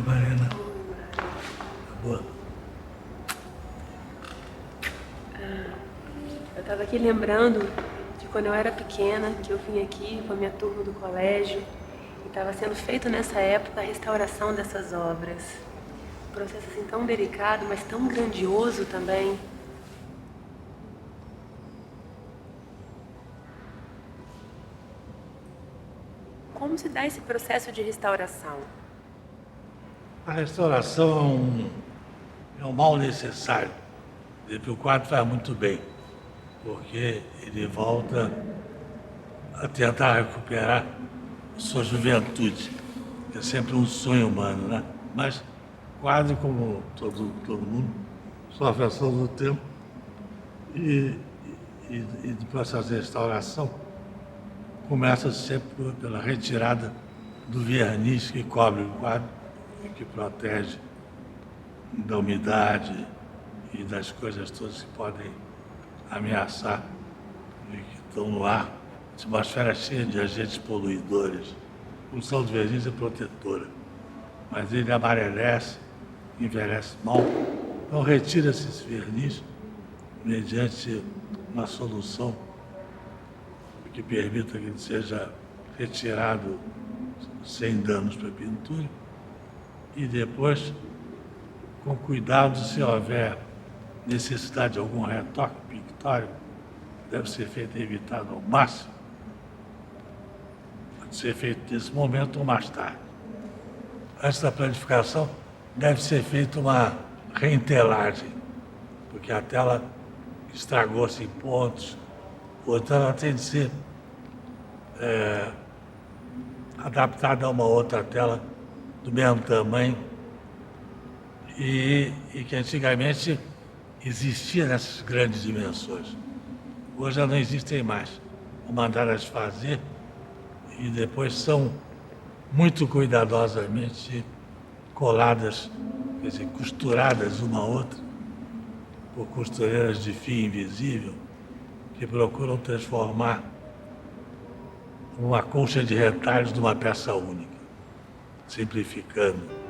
Oi, Marina. Oi, Mário. Tá boa? Eu estava aqui lembrando de quando eu era pequena, que eu vim aqui com a minha turma do colégio e estava sendo feito nessa época a restauração dessas obras. Um processo assim tão delicado, mas tão grandioso também. Como se dá esse processo de restauração? A restauração é um mal necessário. O quadro faz muito bem, porque ele volta a tentar recuperar sua juventude, que é sempre um sonho humano, né? Mas quadro, como todo mundo, sofre a ação do tempo e, e do processo de restauração começa sempre pela retirada do verniz que cobre o quadro e que protege da umidade e das coisas todas que podem ameaçar e que estão no ar. A atmosfera é cheia de agentes poluidores. A função do verniz é protetora, mas ele amarelece, envelhece mal. Então retira-se esse verniz mediante uma solução que permita que ele seja retirado sem danos para a pintura e depois, com cuidado, se houver necessidade de algum retoque pictórico, deve ser feito evitado ao máximo. Pode ser feito nesse momento ou mais tarde. Antes da planificação, deve ser feita uma reentelagem, porque a tela estragou-se em pontos, ou então ela tem de ser adaptada a uma outra tela do mesmo tamanho e que antigamente existia nessas grandes dimensões. Hoje já não existem mais. Mandadas fazer e depois são muito cuidadosamente coladas, quer dizer, costuradas uma a outra por costureiras de fio invisível que procuram transformar uma colcha de retalhos numa peça única, simplificando.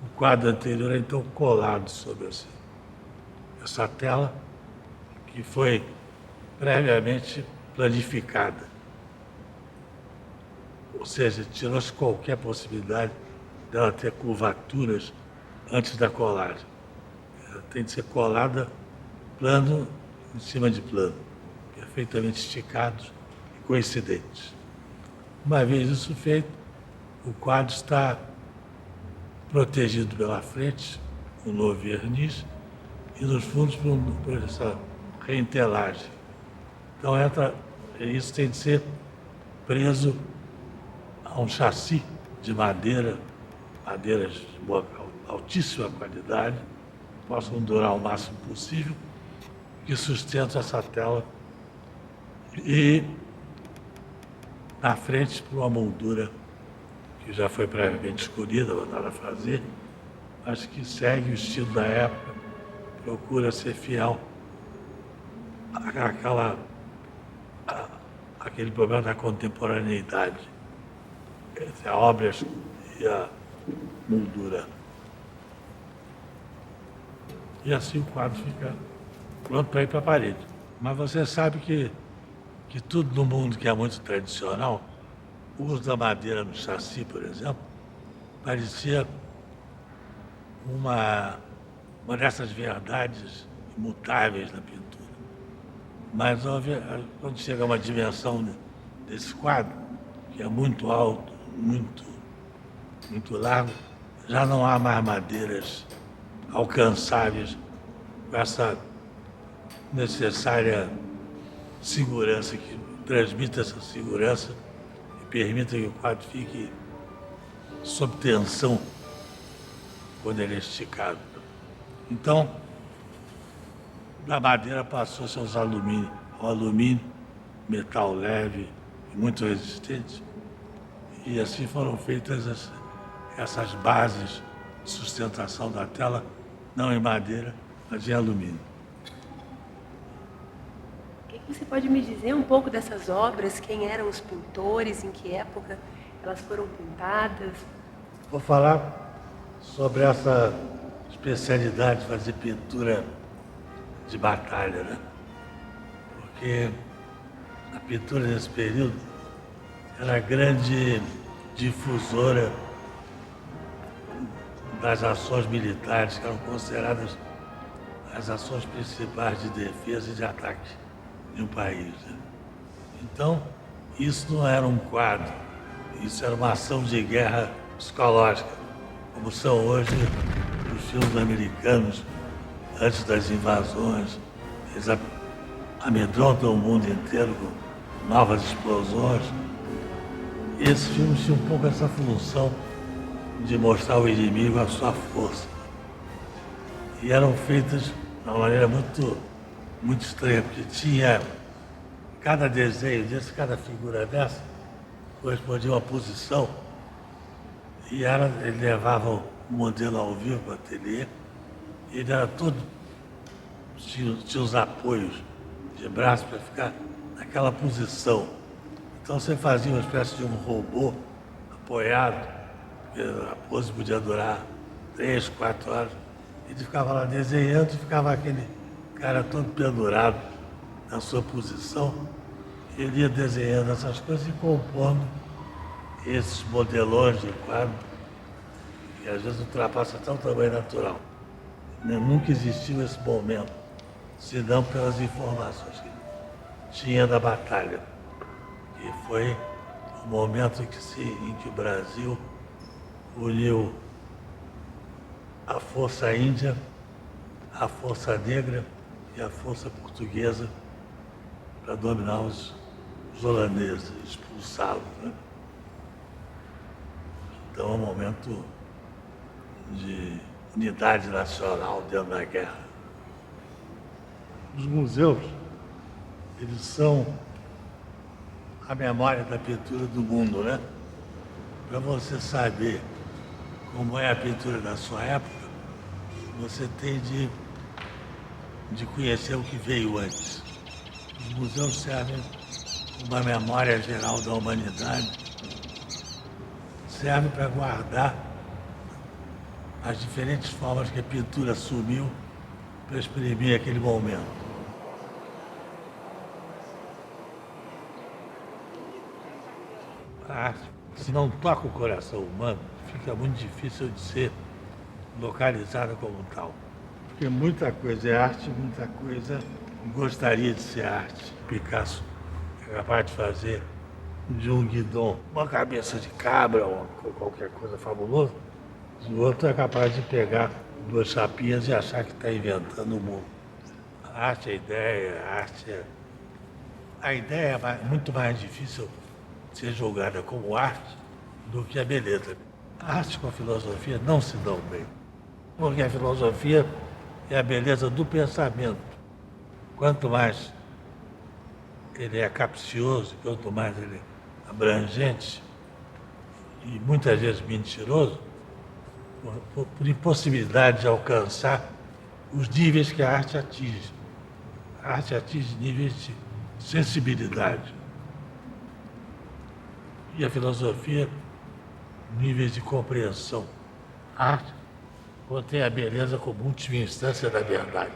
O quadro anterior é então colado sobre essa tela que foi previamente planificada. Ou seja, tirou-se qualquer possibilidade dela ter curvaturas antes da colagem. Ela tem de ser colada plano em cima de plano, perfeitamente esticados e coincidentes. Uma vez isso feito, o quadro está protegido pela frente, com novo verniz, e nos fundos por essa reentelagem. Então isso tem de ser preso a um chassi de madeiras de altíssima qualidade, que possam durar o máximo possível, que sustentam essa tela e na frente por uma moldura que já foi previamente escolhida, mandada a fazer, mas que segue o estilo da época, procura ser fiel àquele problema da contemporaneidade entre a obra e a moldura. E assim o quadro fica pronto para ir para a parede. Mas você sabe que tudo no mundo que é muito tradicional, o uso da madeira no chassi, por exemplo, parecia uma dessas verdades imutáveis na pintura. Mas quando chega a uma dimensão desse quadro, que é muito alto, muito largo, já não há mais madeiras alcançáveis com essa necessária segurança, que transmita essa segurança e permita que o quadro fique sob tensão quando ele é esticado. Então, da madeira passou-se ao alumínio, metal leve e muito resistente. E assim foram feitas essas bases de sustentação da tela, não em madeira, mas em alumínio. Você pode me dizer um pouco dessas obras? Quem eram os pintores? Em que época elas foram pintadas? Vou falar sobre essa especialidade de fazer pintura de batalha, né? Porque a pintura nesse período era a grande difusora das ações militares, que eram consideradas as ações principais de defesa e de ataque de um país, né? Então, isso não era um quadro, isso era uma ação de guerra psicológica, como são hoje os filmes americanos antes das invasões. Eles amedrontam o mundo inteiro com novas explosões. E esses filmes tinham um pouco essa função de mostrar ao inimigo a sua força. E eram feitas de uma maneira muito estranha, porque tinha cada desenho desse, cada figura dessa, correspondia a uma posição, e ele levava o modelo ao vivo para o ateliê, e ele era todo, tinha os apoios de braço para ficar naquela posição. Então você fazia uma espécie de um robô apoiado, porque a pose podia durar 3, 4 horas, ele ficava lá desenhando e ficava aquele cara todo pendurado na sua posição. Ele ia desenhando essas coisas e compondo esses modelões de quadro, que às vezes ultrapassa até o tamanho natural. Nunca existiu esse momento, senão pelas informações que tinha da batalha, que foi o momento em que o Brasil uniu a força índia, a força negra e a força portuguesa para dominar os holandeses, expulsá-los, né? Então é um momento de unidade nacional dentro da guerra. Os museus, eles são a memória da pintura do mundo, né? Para você saber como é a pintura da sua época, você tem de conhecer o que veio antes. Os museus servem como uma memória geral da humanidade, serve para guardar as diferentes formas que a pintura assumiu para exprimir aquele momento. A arte, se não toca o coração humano, fica muito difícil de ser localizada como tal. Porque muita coisa é arte, muita coisa gostaria de ser arte. Picasso é capaz de fazer de um guidon uma cabeça de cabra ou qualquer coisa fabulosa. O outro é capaz de pegar 2 chapinhas e achar que está inventando o mundo. A arte é ideia, a ideia é muito mais difícil de ser julgada como arte do que a beleza. A arte com a filosofia não se dão bem, porque a filosofia é a beleza do pensamento. Quanto mais ele é capcioso, quanto mais ele é abrangente e muitas vezes mentiroso, por impossibilidade de alcançar os níveis que a arte atinge. A arte atinge níveis de sensibilidade. E a filosofia, níveis de compreensão. A arte contém a beleza como última instância da verdade.